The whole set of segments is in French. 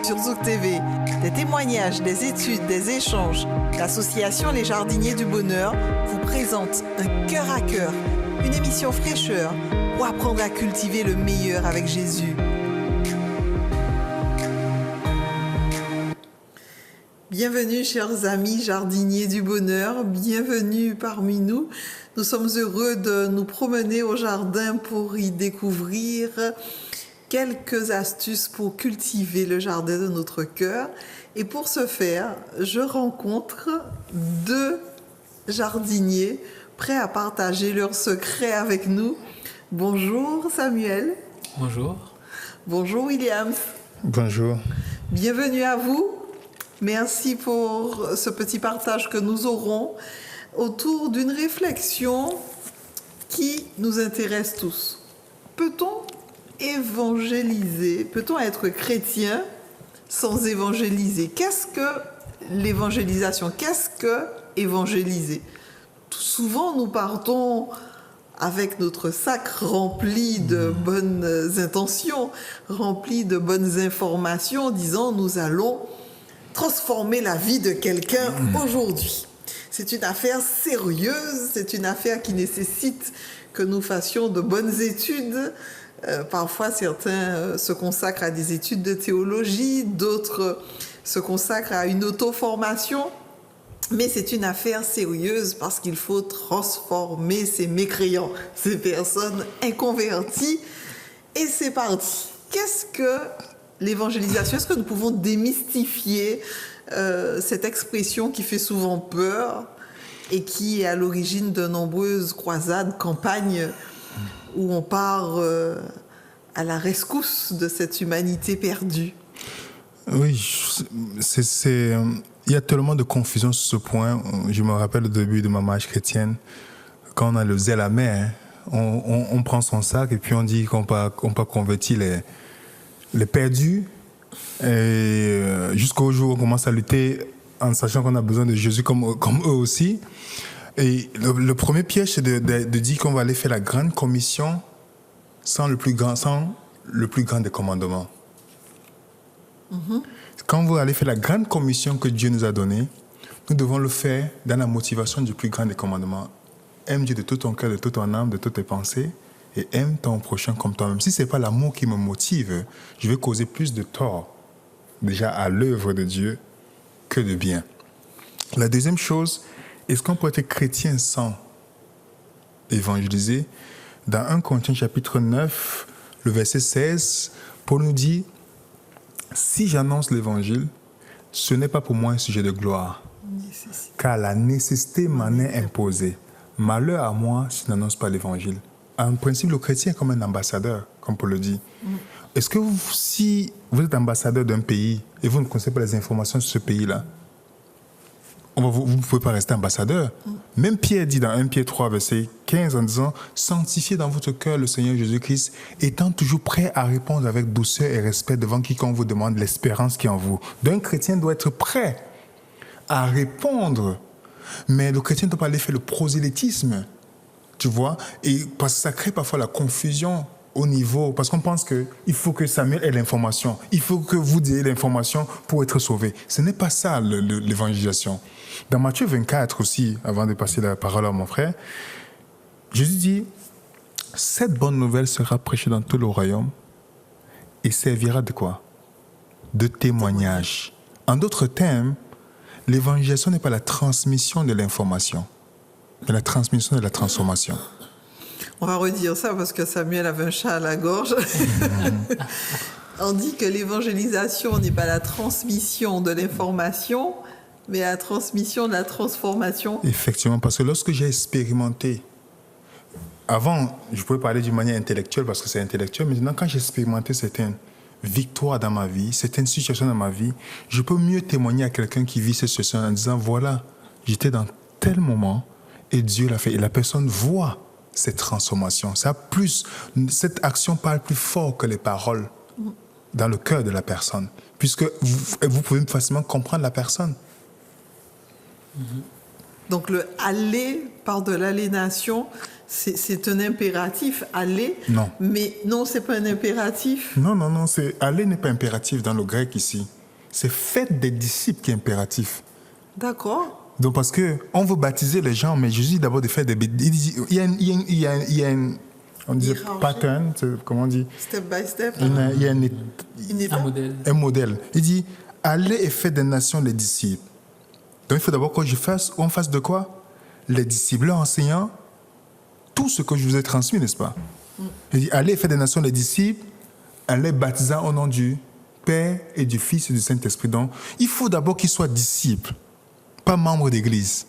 Sur Zouk TV, des témoignages, des études, des échanges, l'association Les Jardiniers du Bonheur vous présente un cœur à cœur, une émission fraîcheur pour apprendre à cultiver le meilleur avec Jésus. Bienvenue chers amis jardiniers du bonheur, bienvenue parmi nous. Nous sommes heureux de nous promener au jardin pour y découvrir quelques astuces pour cultiver le jardin de notre cœur. Et pour ce faire, je rencontre deux jardiniers prêts à partager leurs secrets avec nous. Bonjour Samuel. Bonjour. Bonjour Williams. Bonjour. Bienvenue à vous. Merci pour ce petit partage que nous aurons autour d'une réflexion qui nous intéresse tous. Peut-on évangéliser? Peut-on être chrétien sans évangéliser? Qu'est-ce que l'évangélisation? Qu'est-ce que évangéliser? Tout souvent, nous partons avec notre sac rempli de bonnes intentions, rempli de bonnes informations, en disant nous allons transformer la vie de quelqu'un aujourd'hui. C'est une affaire sérieuse, c'est une affaire qui nécessite que nous fassions de bonnes études. Parfois, certains se consacrent à des études de théologie, d'autres se consacrent à une auto-formation. Mais c'est une affaire sérieuse parce qu'il faut transformer ces mécréants, ces personnes inconverties. Et c'est parti. Qu'est-ce que l'évangélisation? Est-ce que nous pouvons démystifier cette expression qui fait souvent peur et qui est à l'origine de nombreuses croisades, campagnes où on part à la rescousse de cette humanité perdue? Oui, il y a tellement de confusion sur ce point. Je me rappelle au début de ma marche chrétienne, quand on a le zèle amer, on prend son sac et puis on dit qu'on peut convertir les perdus, et jusqu'au jour où on commence à lutter en sachant qu'on a besoin de Jésus comme eux aussi. Et le premier piège, c'est de dire qu'on va aller faire la grande commission sans le plus grand des commandements. Mm-hmm. Quand vous allez faire la grande commission que Dieu nous a donnée, nous devons le faire dans la motivation du plus grand des commandements. Aime Dieu de tout ton cœur, de toute ton âme, de toutes tes pensées, et aime ton prochain comme toi-même. Si ce n'est pas l'amour qui me motive, je vais causer plus de tort déjà à l'œuvre de Dieu que de bien. La deuxième chose, est-ce qu'on peut être chrétien sans évangéliser? Dans 1 Corinthiens chapitre 9, le verset 16, Paul nous dit « Si j'annonce l'évangile, ce n'est pas pour moi un sujet de gloire, car la nécessité m'en est imposée. Malheur à moi si je n'annonce pas l'évangile. » En principe, le chrétien est comme un ambassadeur, comme Paul le dit. Est-ce que si vous êtes ambassadeur d'un pays et vous ne connaissez pas les informations sur ce pays-là, vous ne pouvez pas rester ambassadeur. Même Pierre dit dans 1 Pierre 3, verset 15, en disant « Sanctifiez dans votre cœur le Seigneur Jésus-Christ, étant toujours prêt à répondre avec douceur et respect devant quiconque vous demande l'espérance qui est en vous. » Donc, un chrétien doit être prêt à répondre. Mais le chrétien ne doit pas aller faire le prosélytisme. Tu vois, et parce que ça crée parfois la confusion au niveau, parce qu'on pense qu'il faut que Samuel ait l'information, il faut que vous ayez l'information pour être sauvé. Ce n'est pas ça l'évangélisation. Dans Matthieu 24 aussi, avant de passer la parole à mon frère, Jésus dit, cette bonne nouvelle sera prêchée dans tout le royaume et servira de quoi? De témoignage. En d'autres termes, l'évangélisation n'est pas la transmission de l'information, mais la transmission de la transformation. On va redire ça parce que Samuel avait un chat à la gorge. On dit que l'évangélisation n'est pas la transmission de l'information, mais la transmission de la transformation. Effectivement, parce que lorsque j'ai expérimenté, avant, je pouvais parler d'une manière intellectuelle parce que c'est intellectuel, mais maintenant, quand j'ai expérimenté certaines victoires dans ma vie, certaines situations dans ma vie, je peux mieux témoigner à quelqu'un qui vit cette situation en disant, voilà, j'étais dans tel moment, et Dieu l'a fait. Et la personne voit cette transformation. Cette action parle plus fort que les paroles dans le cœur de la personne, puisque vous pouvez facilement comprendre la personne. Donc le aller par-delà l'aliénation, c'est un impératif, aller. Non. Mais non, c'est pas un impératif. Non, c'est aller n'est pas impératif dans le grec ici. C'est faites des disciples qui est impératif. D'accord. Donc parce que on veut baptiser les gens, mais Jésus dit d'abord de faire des... Il y a un on dit pattern, comment on dit? Step by step. Il y a Un modèle. Il dit, allez et faites des nations les disciples. Donc il faut d'abord qu'on fasse de quoi? Les disciples, leur enseignant tout ce que je vous ai transmis, n'est-ce pas? Il dit, allez et faites des nations les disciples, allez baptisant au nom du Père et du Fils et du Saint-Esprit. Donc il faut d'abord qu'ils soient disciples, pas membres d'église.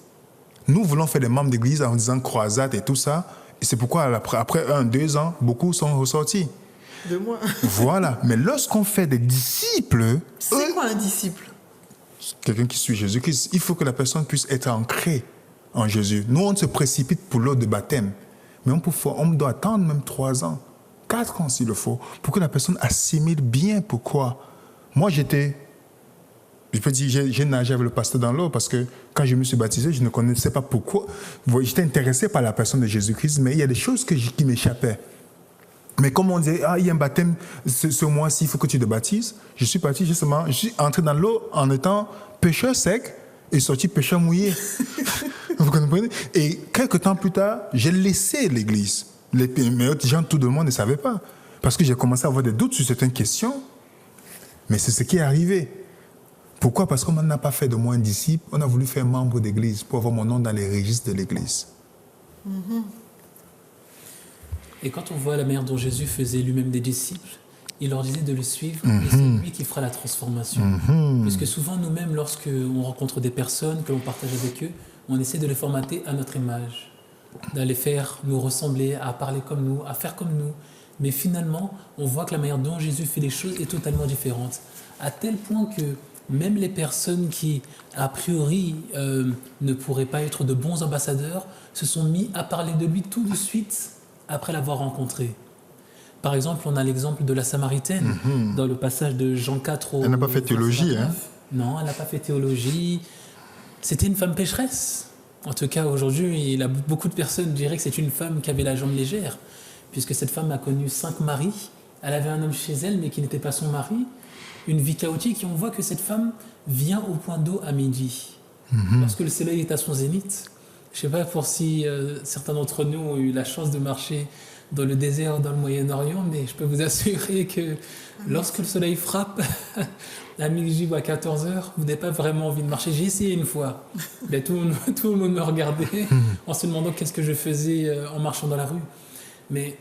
Nous voulons faire des membres d'église en disant croisade et tout ça. Et c'est pourquoi après 1-2 ans, beaucoup sont ressortis. De moi. Voilà. Mais lorsqu'on fait des disciples... C'est quoi un disciple? Quelqu'un qui suit Jésus-Christ. Il faut que la personne puisse être ancrée en Jésus. Nous, on se précipite pour l'eau de baptême. Mais on doit attendre même 3 ans, 4 ans s'il le faut, pour que la personne assimile bien pourquoi. Moi, je peux dire, j'ai nagé avec le pasteur dans l'eau parce que quand je me suis baptisé, je ne connaissais pas pourquoi. J'étais intéressé par la personne de Jésus-Christ, mais il y a des choses qui m'échappaient. Mais comme on dit, il y a un baptême ce mois-ci, il faut que tu te baptises. Je suis parti justement, je suis entré dans l'eau en étant pêcheur sec et sorti pêcheur mouillé. Vous comprenez? Et quelques temps plus tard, j'ai laissé l'église. Mais autres gens, tout le monde ne savait pas. Parce que j'ai commencé à avoir des doutes sur certaines questions. Mais c'est ce qui est arrivé. Pourquoi? Parce qu'on n'a pas fait de moi un disciple, on a voulu faire membre d'église pour avoir mon nom dans les registres de l'église. Et quand on voit la manière dont Jésus faisait lui-même des disciples, il leur disait de le suivre, et c'est lui qui fera la transformation. Puisque souvent, nous-mêmes, lorsqu'on rencontre des personnes, que l'on partage avec eux, on essaie de les formater à notre image, d'aller faire nous ressembler, à parler comme nous, à faire comme nous. Mais finalement, on voit que la manière dont Jésus fait les choses est totalement différente. À tel point que même les personnes qui, a priori, ne pourraient pas être de bons ambassadeurs, se sont mis à parler de lui tout de suite après l'avoir rencontré. Par exemple, on a l'exemple de la Samaritaine, dans le passage de Jean 4 au... Elle n'a pas fait théologie, hein? Non, elle n'a pas fait théologie. C'était une femme pécheresse. En tout cas, aujourd'hui, beaucoup de personnes diraient que c'est une femme qui avait la jambe légère, puisque cette femme a connu 5 maris. Elle avait un homme chez elle, mais qui n'était pas son mari. Une vie chaotique, et on voit que cette femme vient au point d'eau à midi. Lorsque le soleil est à son zénith. Je ne sais pas pour si certains d'entre nous ont eu la chance de marcher dans le désert, dans le Moyen-Orient, mais je peux vous assurer que lorsque le soleil frappe à midi ou à 14h, vous n'avez pas vraiment envie de marcher. J'ai essayé une fois. Mais tout le monde me regardait en se demandant qu'est-ce que je faisais en marchant dans la rue. Mais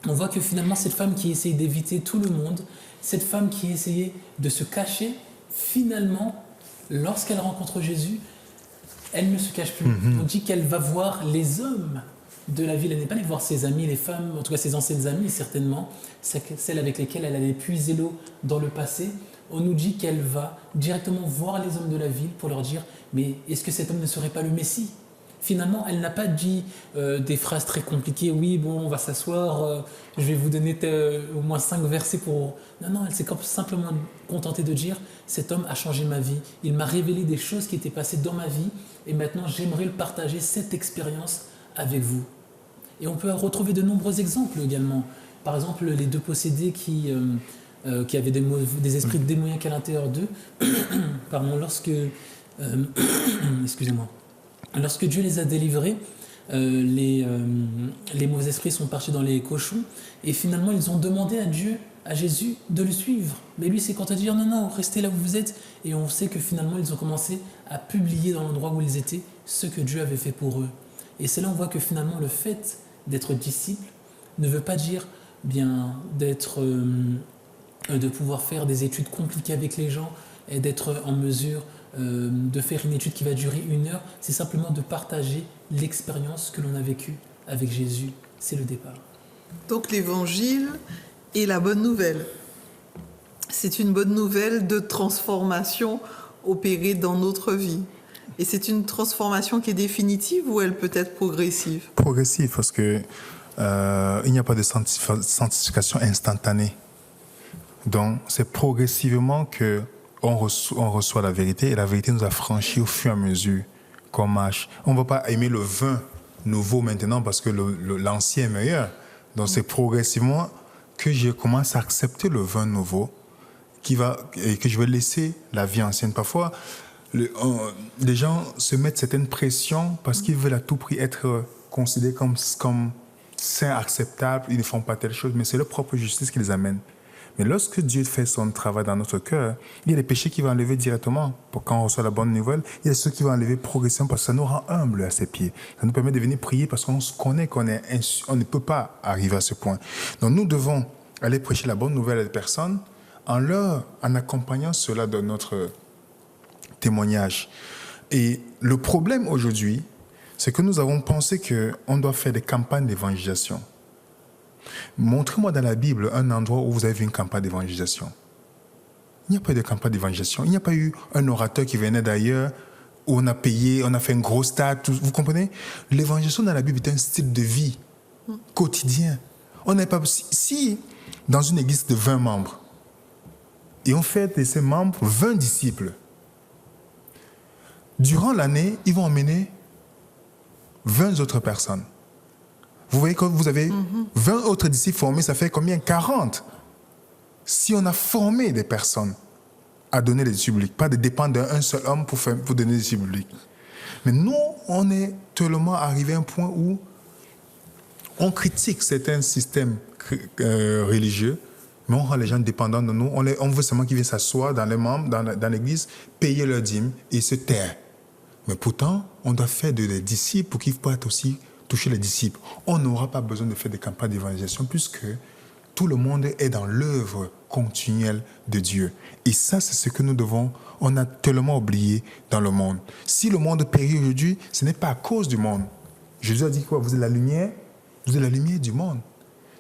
on voit que finalement, cette femme qui essayait d'éviter tout le monde, cette femme qui essayait de se cacher, finalement, lorsqu'elle rencontre Jésus, elle ne se cache plus. On dit qu'elle va voir les hommes de la ville. Elle n'est pas allée voir ses amis, les femmes, en tout cas ses anciennes amies certainement, celles avec lesquelles elle allait puiser l'eau dans le passé. On nous dit qu'elle va directement voir les hommes de la ville pour leur dire « Mais est-ce que cet homme ne serait pas le Messie ?» Finalement, elle n'a pas dit des phrases très compliquées. « Oui, bon, on va s'asseoir, je vais vous donner au moins 5 versets pour... » Non, elle s'est simplement contentée de dire « Cet homme a changé ma vie. Il m'a révélé des choses qui étaient passées dans ma vie et maintenant j'aimerais le partager, cette expérience, avec vous. » Et on peut retrouver de nombreux exemples également. Par exemple, les 2 possédés qui avaient des esprits démoniaques à l'intérieur d'eux. Pardon, excusez-moi. Lorsque Dieu les a délivrés, les mauvais esprits sont partis dans les cochons et finalement ils ont demandé à Jésus de le suivre. Mais lui s'est contenté de dire non, restez là où vous êtes. Et on sait que finalement ils ont commencé à publier dans l'endroit où ils étaient ce que Dieu avait fait pour eux. Et c'est là on voit que finalement le fait d'être disciple ne veut pas dire bien de pouvoir faire des études compliquées avec les gens et d'être en mesure de faire une étude qui va durer 1 heure. C'est simplement de partager l'expérience que l'on a vécue avec Jésus. C'est le départ. Donc l'évangile est la bonne nouvelle. C'est une bonne nouvelle de transformation opérée dans notre vie. Et c'est une transformation qui est définitive ou elle peut être progressive? Progressive, parce que il n'y a pas de sanctification instantanée. Donc, c'est progressivement qu'on reçoit la vérité et la vérité nous a franchis au fur et à mesure qu'on marche. On ne va pas aimer le vin nouveau maintenant parce que l'ancien est meilleur. Donc c'est progressivement que je commence à accepter le vin nouveau et que je vais laisser la vie ancienne. Parfois, les gens se mettent certaines pressions parce qu'ils veulent à tout prix être considérés comme saints, acceptables. Ils ne font pas telle chose, mais c'est leur propre justice qui les amène. Mais lorsque Dieu fait son travail dans notre cœur, il y a des péchés qu'il va enlever directement. Pour quand on reçoit la bonne nouvelle, il y a ceux qui vont enlever progressivement parce que ça nous rend humbles à ses pieds. Ça nous permet de venir prier parce qu'on se connaît qu'on ne peut pas arriver à ce point. Donc nous devons aller prêcher la bonne nouvelle à des personnes en accompagnant cela de notre témoignage. Et le problème aujourd'hui, c'est que nous avons pensé qu'on doit faire des campagnes d'évangélisation. Montrez-moi dans la Bible un endroit où vous avez vu une campagne d'évangélisation. Il n'y a pas eu de campagne d'évangélisation. Il n'y a pas eu un orateur qui venait d'ailleurs, où on a payé, on a fait un gros stade. Vous comprenez? L'évangélisation dans la Bible est un style de vie quotidien. On n'est pas... Si dans une église de 20 membres, et on fait de ces membres 20 disciples, durant l'année, ils vont emmener 20 autres personnes. Vous voyez que vous avez 20 autres disciples formés, ça fait combien? 40. Si on a formé des personnes à donner les disciples publics, pas de dépendre d'un seul homme pour donner les disciples publics. Mais nous, on est tellement arrivé à un point où on critique certains systèmes religieux, mais on rend les gens dépendants de nous. On veut seulement qu'ils viennent s'asseoir dans les membres, dans l'église, payer leur dîme et se taire. Mais pourtant, on doit faire des disciples pour qu'ils puissent aussi toucher les disciples. On n'aura pas besoin de faire des campagnes d'évangélisation puisque tout le monde est dans l'œuvre continuelle de Dieu. Et ça, c'est ce que on a tellement oublié dans le monde. Si le monde périt aujourd'hui, ce n'est pas à cause du monde. Jésus a dit quoi? Vous êtes la lumière du monde.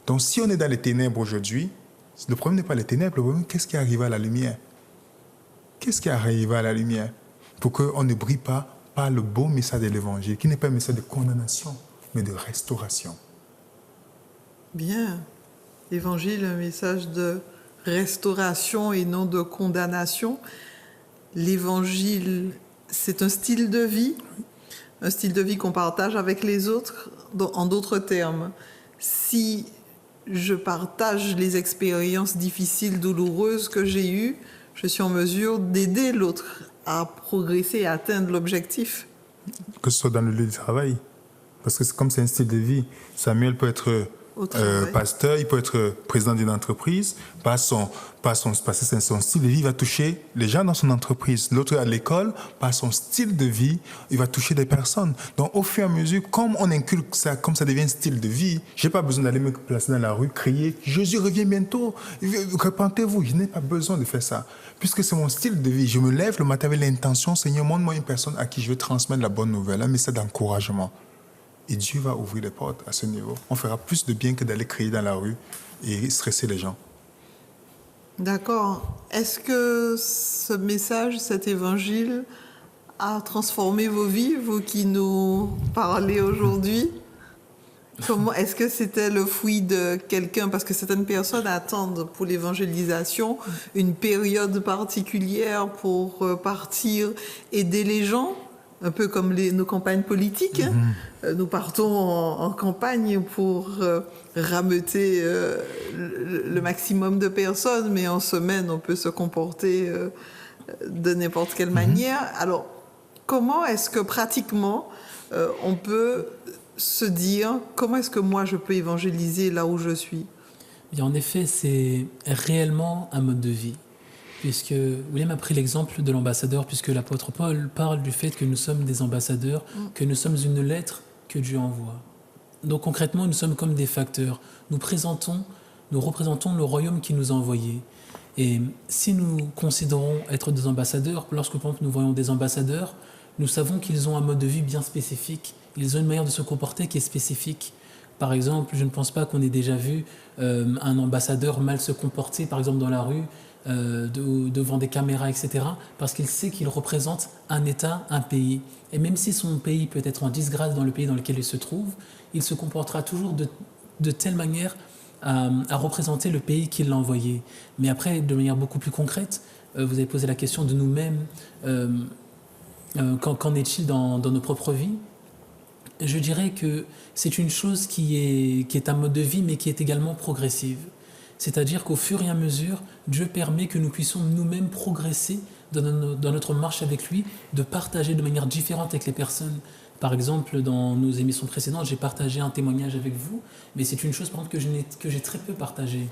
Donc si on est dans les ténèbres aujourd'hui, le problème n'est pas les ténèbres, le problème, qu'est-ce qui arrive à la lumière? Qu'est-ce qui arrive à la lumière? Pour qu'on ne brille pas par le beau message de l'évangile, qui n'est pas un message de condamnation, mais de restauration. Bien. L'évangile, un message de restauration et non de condamnation. L'évangile, c'est un style de vie qu'on partage avec les autres. En d'autres termes, si je partage les expériences difficiles, douloureuses que j'ai eues, je suis en mesure d'aider l'autre à progresser et à atteindre l'objectif. Que ce soit dans le lieu de travail. Parce que comme c'est un style de vie, Samuel peut être pasteur, il peut être président d'une entreprise, parce que c'est son style de vie, il va toucher les gens dans son entreprise. L'autre à l'école, par son style de vie, il va toucher des personnes. Donc au fur et à mesure, comme on inculque ça, comme ça devient un style de vie, je n'ai pas besoin d'aller me placer dans la rue, crier « Jésus revient bientôt, repentez-vous ». Je n'ai pas besoin de faire ça. Puisque c'est mon style de vie, je me lève le matin avec l'intention « Seigneur, montre-moi une personne à qui je veux transmettre la bonne nouvelle, un message d'encouragement ». Et Dieu va ouvrir les portes à ce niveau. On fera plus de bien que d'aller crier dans la rue et stresser les gens. D'accord. Est-ce que ce message, cet évangile, a transformé vos vies, vous qui nous parlez aujourd'hui? Est-ce que c'était le fruit de quelqu'un? Parce que certaines personnes attendent pour l'évangélisation une période particulière pour partir aider les gens. Un peu comme nos campagnes politiques. Nous partons en campagne pour rameuter le maximum de personnes, mais en semaine, on peut se comporter de n'importe quelle manière. Alors, comment est-ce que pratiquement, on peut se dire, comment est-ce que moi, je peux évangéliser là où je suis? Et en effet, c'est réellement un mode de vie. Puisque William a pris l'exemple de l'ambassadeur, puisque l'apôtre Paul parle du fait que nous sommes des ambassadeurs, que nous sommes une lettre que Dieu envoie. Donc concrètement, nous sommes comme des facteurs. Nous représentons le royaume qui nous a envoyés. Et si nous considérons être des ambassadeurs, lorsque par exemple, nous voyons des ambassadeurs, nous savons qu'ils ont un mode de vie bien spécifique. Ils ont une manière de se comporter qui est spécifique. Par exemple, je ne pense pas qu'on ait déjà vu un ambassadeur mal se comporter, par exemple dans la rue, devant des caméras, etc. Parce qu'il sait qu'il représente un État, un pays. Et même si son pays peut être en disgrâce dans le pays dans lequel il se trouve, il se comportera toujours de telle manière à représenter le pays qui l'a envoyé. Mais après, de manière beaucoup plus concrète, vous avez posé la question de nous-mêmes. Qu'en est-il dans nos propres vies? Je dirais que c'est une chose qui est un mode de vie, mais qui est également progressive. C'est-à-dire qu'au fur et à mesure, Dieu permet que nous puissions nous-mêmes progresser dans notre marche avec lui, de partager de manière différente avec les personnes. Par exemple, dans nos émissions précédentes, j'ai partagé un témoignage avec vous, mais c'est une chose par exemple que j'ai très peu partagée.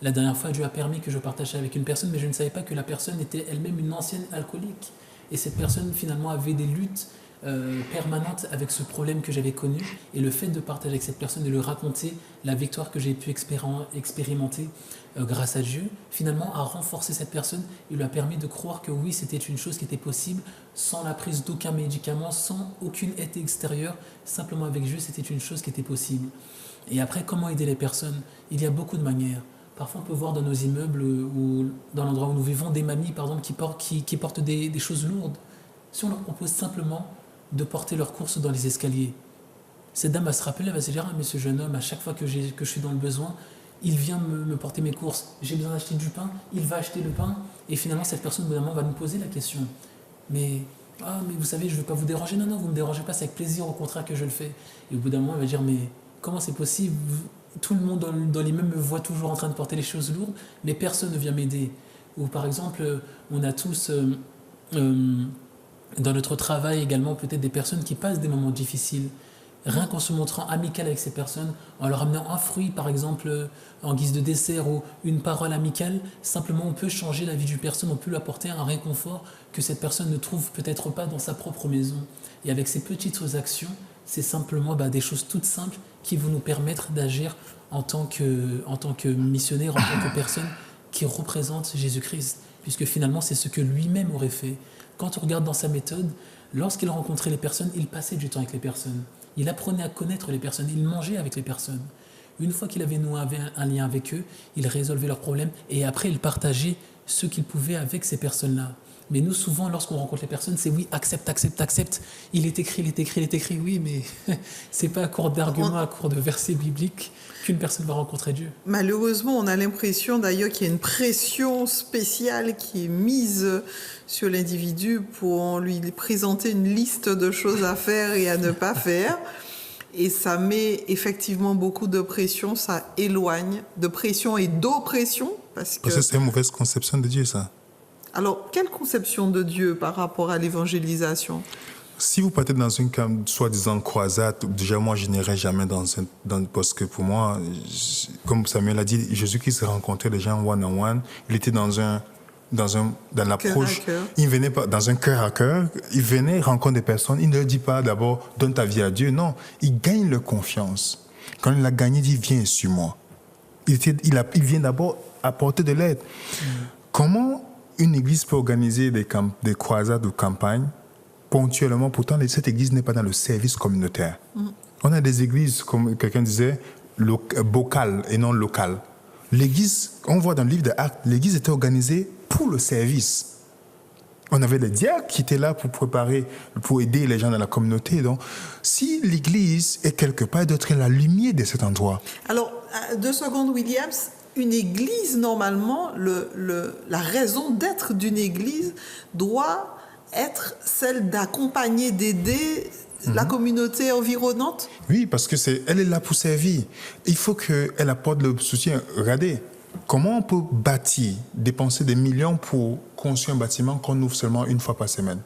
La dernière fois, Dieu a permis que je partage avec une personne, mais je ne savais pas que la personne était elle-même une ancienne alcoolique. Et cette personne, finalement, avait des luttes permanentes avec ce problème que j'avais connu. Et le fait de partager avec cette personne, de lui raconter la victoire que j'ai pu expérimenter grâce à Dieu, finalement, a renforcé cette personne et lui a permis de croire que oui, c'était une chose qui était possible, sans la prise d'aucun médicament, sans aucune aide extérieure. Simplement avec Dieu, c'était une chose qui était possible. Et après, comment aider les personnes? Il y a beaucoup de manières. Parfois, on peut voir dans nos immeubles ou dans l'endroit où nous vivons des mamies, par exemple, qui portent des choses lourdes. Si on leur propose simplement de porter leurs courses dans les escaliers, cette dame va se rappeler, elle va se dire: ah, mais ce jeune homme, à chaque fois que je suis dans le besoin, il vient me porter mes courses. J'ai besoin d'acheter du pain, il va acheter le pain. Et finalement, cette personne, au bout d'un moment, va nous poser la question: mais vous savez, je ne veux pas vous déranger. Non, vous ne me dérangez pas, c'est avec plaisir, au contraire, que je le fais. Et au bout d'un moment, elle va dire: mais comment c'est possible? Tout le monde dans l'immeuble me voit toujours en train de porter les choses lourdes, mais personne ne vient m'aider. Ou par exemple, on a tous dans notre travail également peut-être des personnes qui passent des moments difficiles. Rien qu'en se montrant amical avec ces personnes, en leur amenant un fruit par exemple en guise de dessert ou une parole amicale, simplement on peut changer la vie d'une personne, on peut lui apporter un réconfort que cette personne ne trouve peut-être pas dans sa propre maison. Et avec ces petites actions, c'est simplement des choses toutes simples qui vont nous permettre d'agir en tant que missionnaire, en tant que personne qui représente Jésus-Christ, puisque finalement c'est ce que lui-même aurait fait. Quand on regarde dans sa méthode, lorsqu'il rencontrait les personnes, il passait du temps avec les personnes. Il apprenait à connaître les personnes, il mangeait avec les personnes. Une fois qu'il avait noué un lien avec eux, il résolvait leurs problèmes et après il partageait ce qu'il pouvait avec ces personnes-là. Mais nous, souvent, lorsqu'on rencontre les personnes, c'est oui, accepte. Il est écrit, oui, mais c'est pas à court d'arguments, à court de versets bibliques qu'une personne va rencontrer Dieu. Malheureusement, on a l'impression d'ailleurs qu'il y a une pression spéciale qui est mise sur l'individu pour lui présenter une liste de choses à faire et à ne pas faire. Et ça met effectivement beaucoup de pression, ça éloigne de pression et d'oppression. Parce que c'est une mauvaise conception de Dieu, ça. Alors, quelle conception de Dieu par rapport à l'évangélisation? Si vous partez dans une soi-disant croisade, déjà moi je n'irai jamais parce que pour moi, comme Samuel a dit, Jésus-Christ rencontrait les gens one-on-one. Il était dans l'approche, il venait pas dans un cœur à cœur, il venait rencontrer des personnes, il ne leur dit pas d'abord donne ta vie à Dieu, non, il gagne leur confiance. Quand il l'a gagné, il dit viens sur moi. Il vient d'abord apporter de l'aide. Comment une église peut organiser des croisades ou campagnes ponctuellement? Pourtant, cette église n'est pas dans le service communautaire. On a des églises, comme quelqu'un disait, bocales et non locales. L'église, on voit dans le livre des Actes, l'église était organisée pour le service. On avait des diacres qui étaient là pour aider les gens dans la communauté. Donc, si l'église est quelque part, elle doit être la lumière de cet endroit. Alors, 2 secondes, Williams. Une église, normalement, la raison d'être d'une église doit être celle d'accompagner, d'aider la communauté environnante. Oui, parce que elle est là pour servir. Il faut qu'elle apporte le soutien. Regardez, comment on peut bâtir, dépenser des millions pour construire un bâtiment qu'on ouvre seulement une fois par semaine?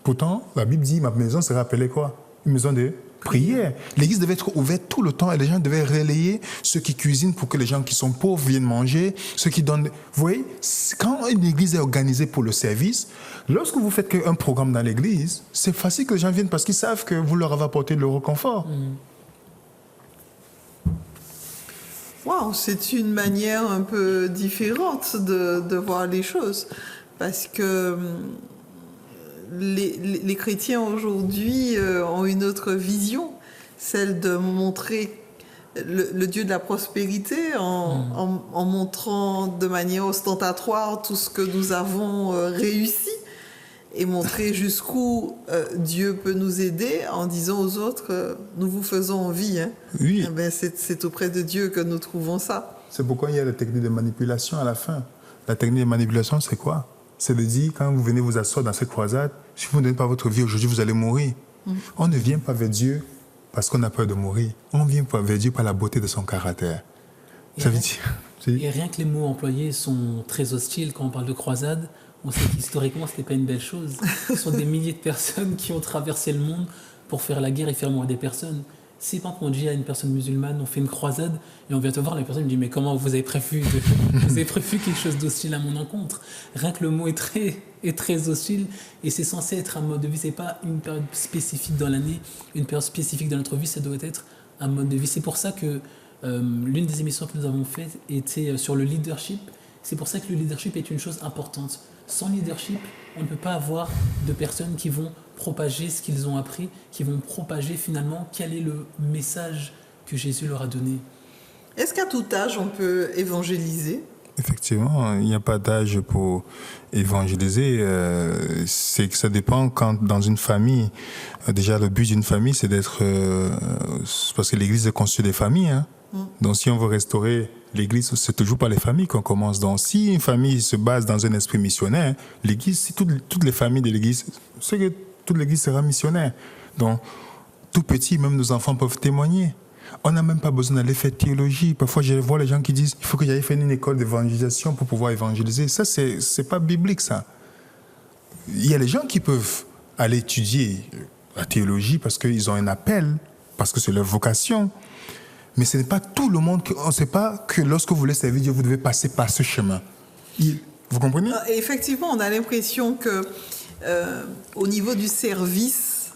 Pourtant, la Bible dit, ma maison sera appelée quoi? Une maison de prière. L'église devait être ouverte tout le temps et les gens devaient relayer ceux qui cuisinent pour que les gens qui sont pauvres viennent manger, ceux qui donnent... Vous voyez, quand une église est organisée pour le service, lorsque vous faites un programme dans l'église, c'est facile que les gens viennent parce qu'ils savent que vous leur avez apporté le réconfort. Wow, c'est une manière un peu différente de voir les choses. Parce que les chrétiens aujourd'hui ont une autre vision, celle de montrer le Dieu de la prospérité en montrant de manière ostentatoire tout ce que nous avons réussi et montrer jusqu'où Dieu peut nous aider en disant aux autres nous vous faisons envie. Hein. Oui. Eh bien, c'est auprès de Dieu que nous trouvons ça. C'est pourquoi il y a la technique de manipulation à la fin. La technique de manipulation, c'est quoi? c'est de dire, quand vous venez vous asseoir dans cette croisade, si vous ne donnez pas votre vie aujourd'hui, vous allez mourir. On ne vient pas vers Dieu parce qu'on a peur de mourir. On vient pas vers Dieu par la beauté de son caractère. Ça veut dire... Et rien que les mots employés sont très hostiles quand on parle de croisade. On sait qu'historiquement, ce n'était pas une belle chose. Ce sont des milliers de personnes qui ont traversé le monde pour faire la guerre et faire mourir des personnes. Si par exemple on dit à une personne musulmane, on fait une croisade, et on vient te voir, la personne me dit, mais comment vous avez prévu quelque chose d'hostile à mon encontre? Rien que le mot est très hostile, et c'est censé être un mode de vie. C'est pas une période spécifique dans l'année, une période spécifique dans notre vie, ça doit être un mode de vie. C'est pour ça que l'une des émissions que nous avons faites était sur le leadership. C'est pour ça que le leadership est une chose importante. Sans leadership, on ne peut pas avoir de personnes qui vont propager ce qu'ils ont appris, qui vont propager finalement quel est le message que Jésus leur a donné. Est-ce qu'à tout âge, on peut évangéliser? Effectivement, il n'y a pas d'âge pour évangéliser. C'est que ça dépend quand dans une famille. Déjà, le but d'une famille, c'est d'être... parce que l'Église est conçue des familles. Hein. Donc, si on veut restaurer l'Église, c'est toujours par les familles qu'on commence. Donc, si une famille se base dans un esprit missionnaire, l'Église, si toutes les familles de l'Église, c'est que toute l'Église sera missionnaire. Donc, tout petit, même nos enfants peuvent témoigner. On n'a même pas besoin d'aller faire théologie. Parfois, je vois les gens qui disent il faut que j'aille faire une école d'évangélisation pour pouvoir évangéliser. Ça, c'est pas biblique, ça. Il y a les gens qui peuvent aller étudier la théologie parce qu'ils ont un appel, parce que c'est leur vocation. Mais ce n'est pas tout le monde. On ne sait pas que lorsque vous voulez servir Dieu, vous devez passer par ce chemin. Vous comprenez? Effectivement, on a l'impression que au niveau du service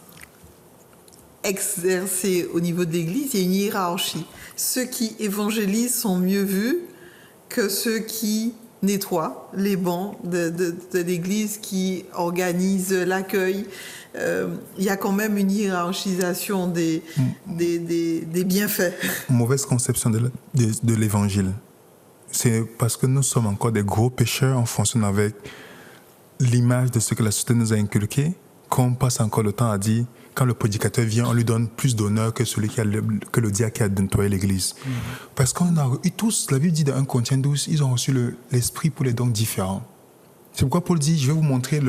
exercé au niveau de l'Église, il y a une hiérarchie. Ceux qui évangélisent sont mieux vus que ceux qui nettoient les bancs de l'Église, qui organisent l'accueil. Il y a quand même une hiérarchisation des bienfaits. Mauvaise conception de l'Évangile. C'est parce que nous sommes encore des gros pécheurs, on fonctionne avec l'image de ce que la société nous a inculqué, qu'on passe encore le temps à dire quand le prédicateur vient, on lui donne plus d'honneur que que le diacre qui a nettoyé l'église. Parce qu'on a eu tous, la Bible dit dans 1 Corinthiens 12, ils ont reçu l'esprit pour les dons différents. C'est pourquoi Paul dit, je vais vous montrer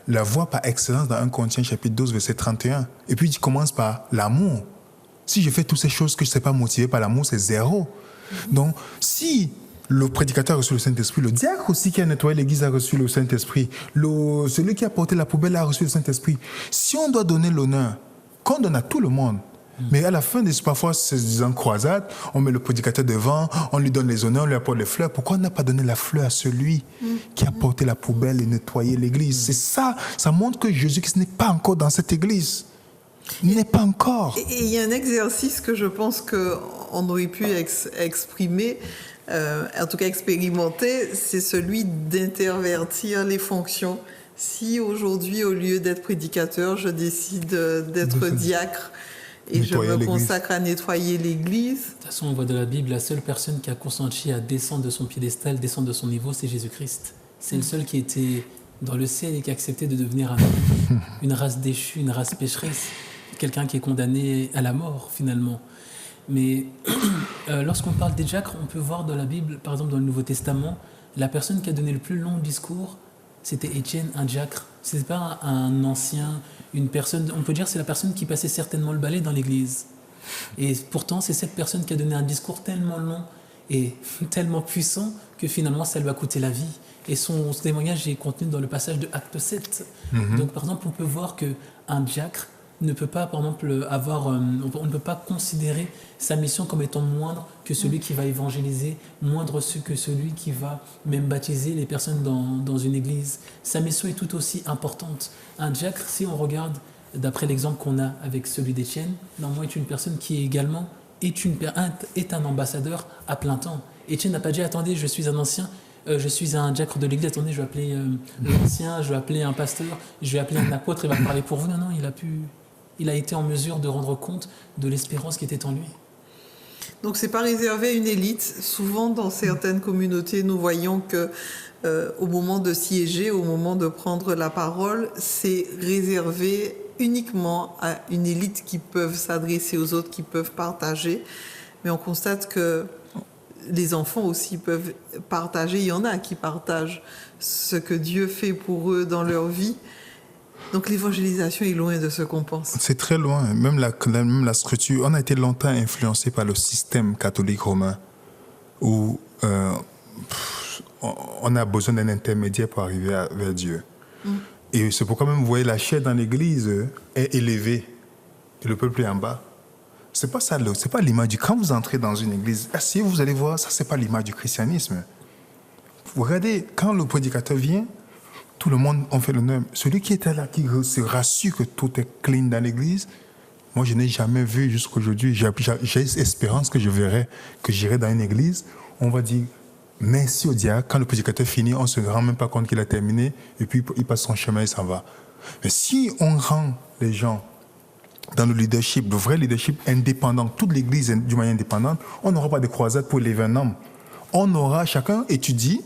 la voie par excellence dans 1 Corinthiens chapitre 12, verset 31. Et puis il commence par l'amour. Si je fais toutes ces choses que je ne sais pas motiver par l'amour, c'est zéro. Donc, si le prédicateur a reçu le Saint-Esprit, le diacre aussi qui a nettoyé l'église a reçu le Saint-Esprit, celui qui a porté la poubelle a reçu le Saint-Esprit. Si on doit donner l'honneur, qu'on donne à tout le monde, mais à la fin, parfois, c'est une croisade, on met le prédicateur devant, on lui donne les honneurs, on lui apporte les fleurs. Pourquoi on n'a pas donné la fleur à celui qui a porté la poubelle et nettoyé l'église? C'est ça, ça montre que Jésus-Christ n'est pas encore dans cette église. Il n'est pas encore. Et il y a un exercice que je pense qu'on aurait pu exprimer, en tout cas expérimenter, c'est celui d'intervertir les fonctions. Si aujourd'hui, au lieu d'être prédicateur, je décide d'être diacre et nettoyer je me consacre à nettoyer l'église. De toute façon, on voit de la Bible, la seule personne qui a consenti à descendre de son piédestal, descendre de son niveau, c'est Jésus-Christ. C'est le seul qui était dans le ciel et qui a accepté de devenir un homme, une race déchue, une race pécheresse, quelqu'un qui est condamné à la mort finalement. Mais lorsqu'on parle des diacres, on peut voir dans la Bible, par exemple dans le Nouveau Testament, la personne qui a donné le plus long discours, c'était Étienne, un diacre. Ce n'était pas un ancien, une personne, on peut dire que c'est la personne qui passait certainement le balai dans l'église. Et pourtant, c'est cette personne qui a donné un discours tellement long et tellement puissant que finalement, ça lui a coûté la vie. Et son témoignage est contenu dans le passage de Acte 7. Donc, par exemple, on peut voir qu'un diacre ne peut pas, par exemple, on ne peut pas considérer sa mission comme étant moindre que celui qui va évangéliser, moindre que celui qui va même baptiser les personnes dans une église. Sa mission est tout aussi importante. Un diacre, si on regarde d'après l'exemple qu'on a avec celui d'Étienne, normalement est une personne qui également est un ambassadeur à plein temps. Étienne n'a pas dit « Attendez, je suis un ancien ». Je suis un diacre de l'église, attendez, je vais appeler l'ancien, je vais appeler un pasteur, je vais appeler un apôtre, il va parler pour vous. Non, il a été en mesure de rendre compte de l'espérance qui était en lui. Donc c'est pas réservé à une élite. Souvent dans certaines communautés, nous voyons que au moment de siéger, au moment de prendre la parole, c'est réservé uniquement à une élite qui peuvent s'adresser aux autres, qui peuvent partager. Mais on constate que les enfants aussi peuvent partager. Il y en a qui partagent ce que Dieu fait pour eux dans leur vie. Donc l'évangélisation est loin de ce qu'on pense. C'est très loin. Même la structure, on a été longtemps influencé par le système catholique romain où on a besoin d'un intermédiaire pour arriver vers Dieu. Et c'est pourquoi même vous voyez la chair dans l'église est élevée et le peuple est en bas. C'est pas ça, c'est pas l'image du. Quand vous entrez dans une église, si vous allez voir, ça c'est pas l'image du christianisme. Vous regardez, quand le prédicateur vient, tout le monde en fait l'honneur. Celui qui était là, qui se rassure que tout est clean dans l'église, moi je n'ai jamais vu jusqu'à aujourd'hui. J'ai espérance que j'irai dans une église, on va dire merci au diacre. Quand le prédicateur finit, on ne se rend même pas compte qu'il a terminé, et puis il passe son chemin et s'en va. Mais si on rend les gens dans le leadership, le vrai leadership indépendant, toute l'église d'une manière indépendante, on n'aura pas de croisade pour élever un homme. On aura, chacun étudie,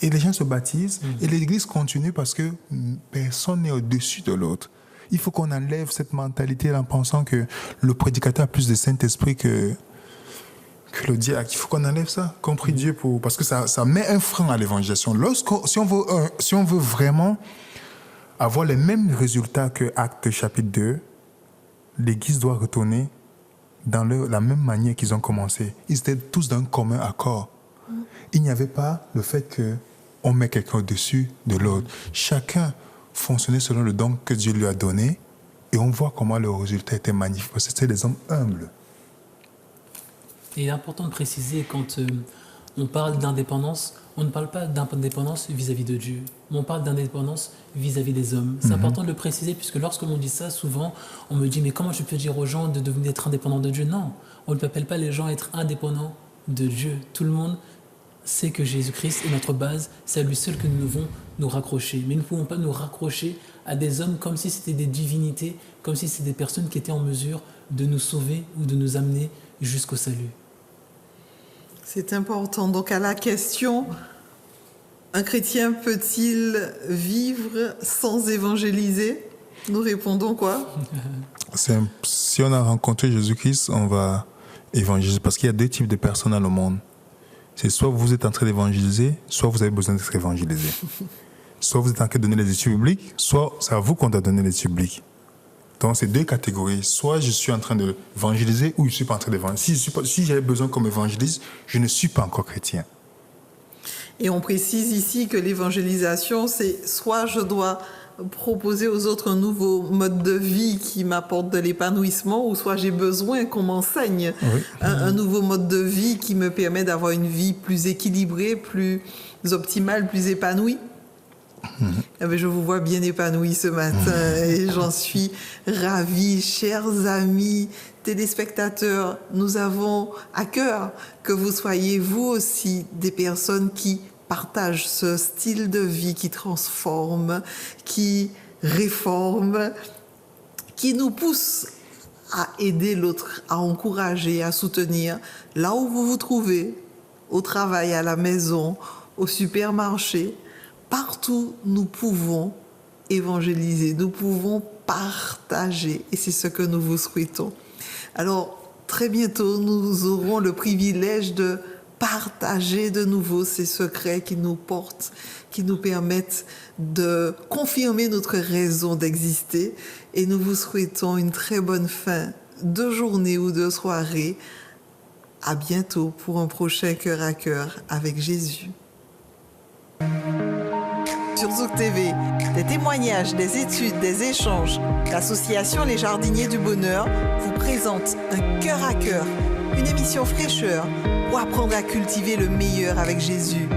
et les gens se baptisent, et l'église continue parce que personne n'est au-dessus de l'autre. Il faut qu'on enlève cette mentalité en pensant que le prédicateur a plus de Saint-Esprit que le diacre. Il faut qu'on enlève ça, qu'on prie Dieu pour... Parce que ça met un frein à l'évangélisation. Si on veut vraiment avoir les mêmes résultats que Actes chapitre 2, l'église doit retourner dans la même manière qu'ils ont commencé. Ils étaient tous d'un commun accord. Il n'y avait pas le fait qu'on met quelqu'un au-dessus de l'autre. Chacun fonctionnait selon le don que Dieu lui a donné, et on voit comment le résultat était magnifique. C'était des hommes humbles. Et il est important de préciser, quand on parle d'indépendance, on ne parle pas d'indépendance vis-à-vis de Dieu, mais on parle d'indépendance vis-à-vis des hommes. C'est important de le préciser, puisque lorsque l'on dit ça, souvent, on me dit, mais comment je peux dire aux gens de devenir être indépendants de Dieu? Non, on ne appelle pas les gens à être indépendants de Dieu. Tout le monde sait que Jésus-Christ est notre base, c'est à lui seul que nous devons nous raccrocher. Mais nous ne pouvons pas nous raccrocher à des hommes comme si c'était des divinités, comme si c'était des personnes qui étaient en mesure de nous sauver ou de nous amener jusqu'au salut. C'est important. Donc à la question, un chrétien peut-il vivre sans évangéliser? Nous répondons quoi? Si on a rencontré Jésus-Christ, on va évangéliser. Parce qu'il y a deux types de personnes dans le monde. C'est soit vous êtes en train d'évangéliser, soit vous avez besoin d'être évangélisé. Soit vous êtes en train de donner les études bibliques, soit c'est à vous qu'on doit donner les études bibliques. Donc, c'est deux catégories. Soit je suis en train d'évangéliser ou je ne suis pas en train d'évangéliser. Si j'avais besoin qu'on m'évangélise, je ne suis pas encore chrétien. Et on précise ici que l'évangélisation, c'est soit je dois proposer aux autres un nouveau mode de vie qui m'apporte de l'épanouissement, ou soit j'ai besoin qu'on m'enseigne un nouveau mode de vie qui me permet d'avoir une vie plus équilibrée, plus optimale, plus épanouie. Je vous vois bien épanoui ce matin et j'en suis ravie. Chers amis téléspectateurs, nous avons à cœur que vous soyez vous aussi des personnes qui partagent ce style de vie qui transforme, qui réforme, qui nous pousse à aider l'autre, à encourager, à soutenir là où vous vous trouvez, au travail, à la maison, au supermarché. Partout, nous pouvons évangéliser, nous pouvons partager, et c'est ce que nous vous souhaitons. Alors, très bientôt, nous aurons le privilège de partager de nouveau ces secrets qui nous portent, qui nous permettent de confirmer notre raison d'exister, et nous vous souhaitons une très bonne fin de journée ou de soirée. À bientôt pour un prochain Cœur à Cœur avec Jésus. Sur Zouk TV, des témoignages, des études, des échanges, l'association Les Jardiniers du Bonheur vous présente un Cœur à Cœur, une émission fraîcheur pour apprendre à cultiver le meilleur avec Jésus.